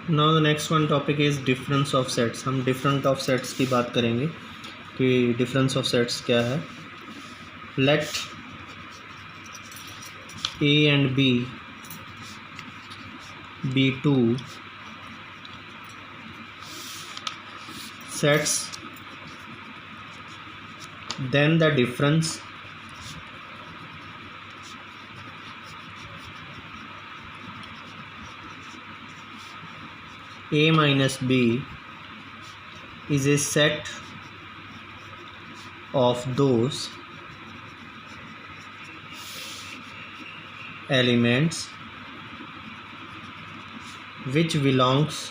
Now the next one topic is difference of sets. हम different of sets की बात करेंगे कि डिफरेंस ऑफ सेट्स क्या है। Let A and B be two sets, then the difference a minus b is a set of those elements which belongs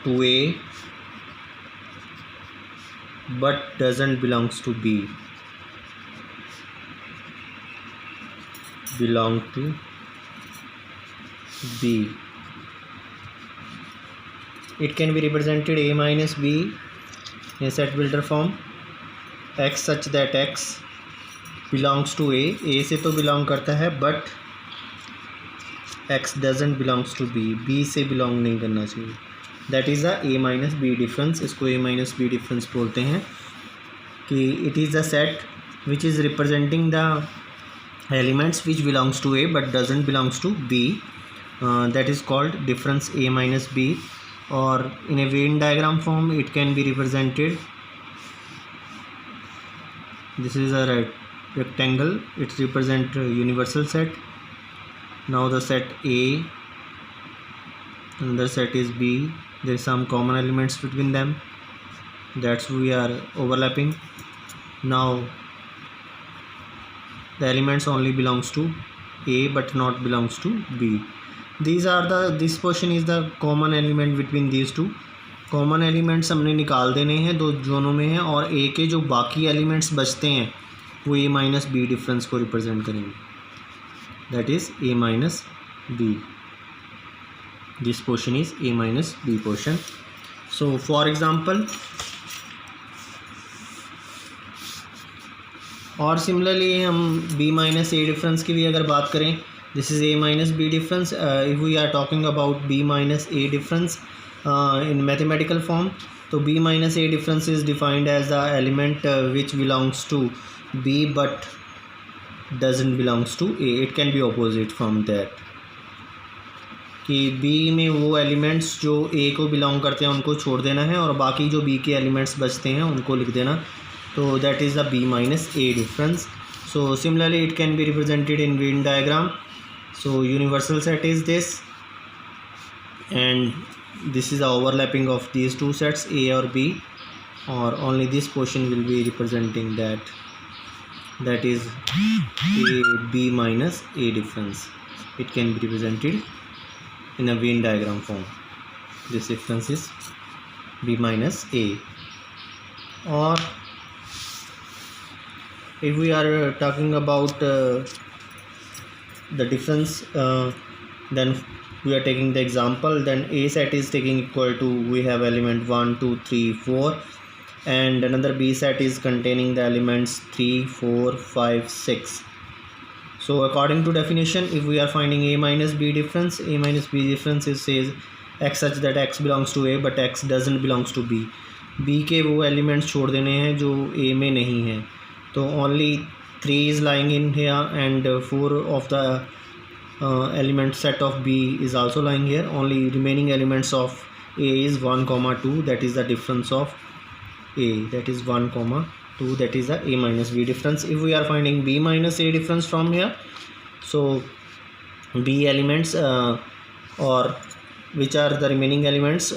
to A but doesn't belongs to B. Belong to B. It can be represented A minus B in set builder form x such that x belongs to A से तो belong करता है but x doesn't belongs to B से belong नहीं करना चाहिए। That is a A minus B difference. इसको A minus B difference बोलते हैं कि it is a set which is representing the elements which belongs to A but doesn't belongs to B. That is called difference A minus B. और in a Venn diagram form it can be represented, this is a rectangle, it represent universal set. Now the set A, another set is B, there is some common elements between them, that's we are overlapping. Now the elements only belongs to A but not belongs to B. This portion is the common element between these two. Common elements हमने निकाल देने हैं दोनों में हैं, और ए के जो बाकी एलिमेंट्स बचते हैं वो ए माइनस बी डिफरेंस को रिप्रेजेंट करेंगे। That is A minus B. This portion is A minus B portion. So for example, और सिमिलरली हम बी माइनस ए डिफरेंस की भी अगर बात करें, this is A minus B difference. If we are talking about B minus A difference in mathematical form, तो b minus a difference is defined as the element which belongs to b but doesn't belongs to a. It can be opposite from that, कि b में वो elements जो a को belong करते हैं उनको छोड़ देना है और बाकी जो b के एलिमेंट्स बचते हैं उनको लिख देना। तो that is the b minus a difference. So similarly it can be represented in Venn diagram. So universal set is this, and this is the overlapping of these two sets A or B, or only this portion will be representing that is a B minus A difference. It can be represented in a Venn diagram form. This difference is B minus A. Or if we are talking about the difference, then we are taking the example, then A set is taking equal to, we have element 1 2 3 4, and another B set is containing the elements 3 4 5 6. So according to definition, if we are finding A minus B difference, A minus B difference is says x such that x belongs to A but x doesn't belongs to B. B के वो elements छोड़ देने हैं जो A में नहीं हैं, तो only 3 is lying in here and 4 of the element set of B is also lying here. Only remaining elements of A is 1 comma 2, that is the difference of A, that is 1 comma 2, that is the A minus B difference. If we are finding B minus A difference from here, so B elements or which are the remaining elements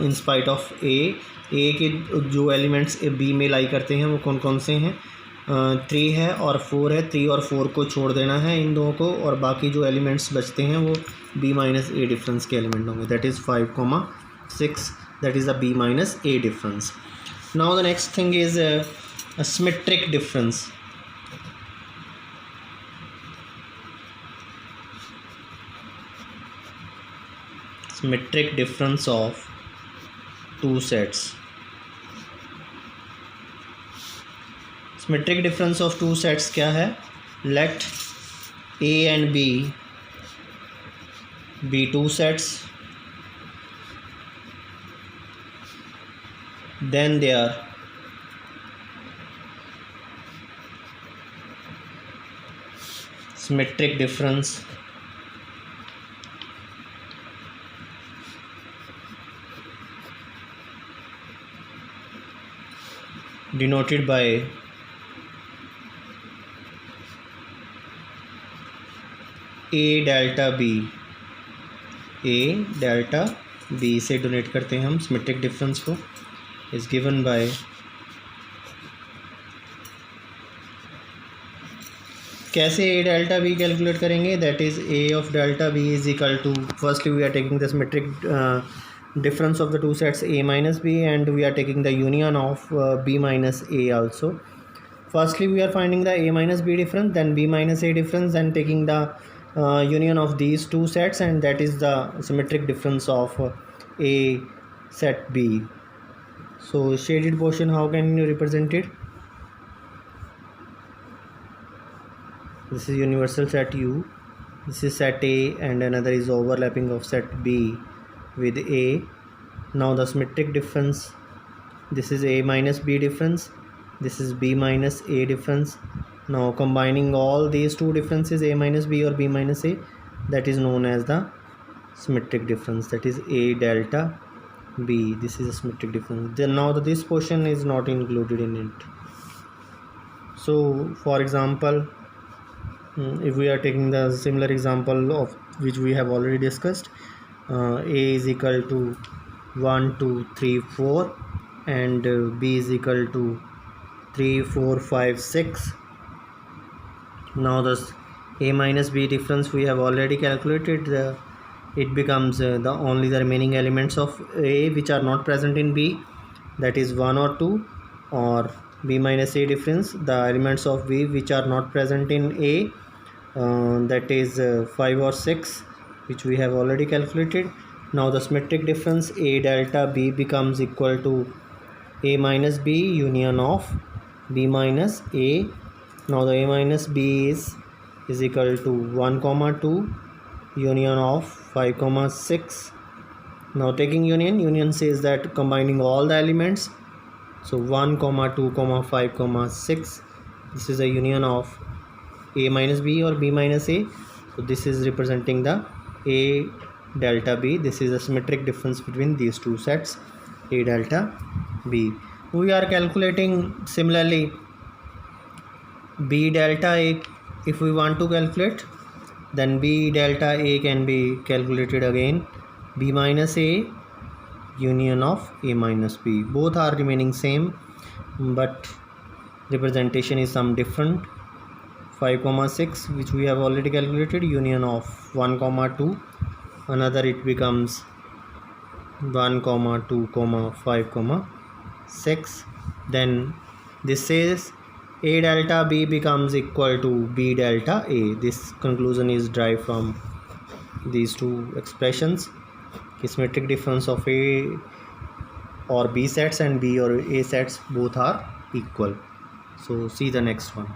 in spite of A के जो elements B में लाई करते हैं वो कौन कौन से हैं, 3 है और 4 है। 3 और 4 को छोड़ देना है इन दो को, और बाकी जो एलिमेंट्स बचते हैं वो b माइनस ए डिफरेंस के एलिमेंट होंगे। That is 5 comma 6, that is the b minus A difference. Now the next thing is a symmetric difference. Symmetric difference of two sets. Symmetric difference of two sets क्या है? Let A and B B two sets, then their symmetric difference denoted by A delta B, A delta B से denote करते हैं हम symmetric difference को, is given by कैसे A delta B calculate करेंगे, that is A of delta B is equal to, firstly we are taking the symmetric difference of the two sets A minus B, and we are taking the union of B minus A also. Firstly we are finding the A minus B difference, then B minus A difference, then taking the union of these two sets, and that is the symmetric difference of A set B. So shaded portion, how can you represent it? This is universal set U, this is set A, and another is overlapping of set B with A. Now the symmetric difference, this is A minus B difference, this is B minus A difference. Now combining all these two differences, A minus B or B minus A, that is known as the symmetric difference, that is A delta B. This is a symmetric difference. Then now this portion is not included in it. So for example, if we are taking the similar example of which we have already discussed, A is equal to 1 2 3 4 and B is equal to 3 4 5 6. Now the A minus B difference we have already calculated, it becomes the only the remaining elements of A which are not present in B, that is 1 or 2, or B minus A difference, the elements of B which are not present in A, that is 5 or 6, which we have already calculated. Now the symmetric difference A delta B becomes equal to A minus B union of B minus A. Now the A minus B is equal to 1 comma 2 union of 5 comma 6. Now taking union says that combining all the elements, so 1 comma 2 comma 5 comma 6, this is a union of A minus B or B minus A. So this is representing the A delta B. This is a symmetric difference between these two sets, A delta B. We are calculating similarly B delta A. If we want to calculate, then B delta A can be calculated again, B minus A union of A minus B. Both are remaining same, but representation is some different. 5 comma 6 which we have already calculated, union of 1 comma 2, another it becomes 1 comma 2 comma 5 comma 6. Then this says A delta B becomes equal to B delta A. This conclusion is derived from these two expressions. Symmetric difference of A or B sets and B or A sets both are equal. So see the next one.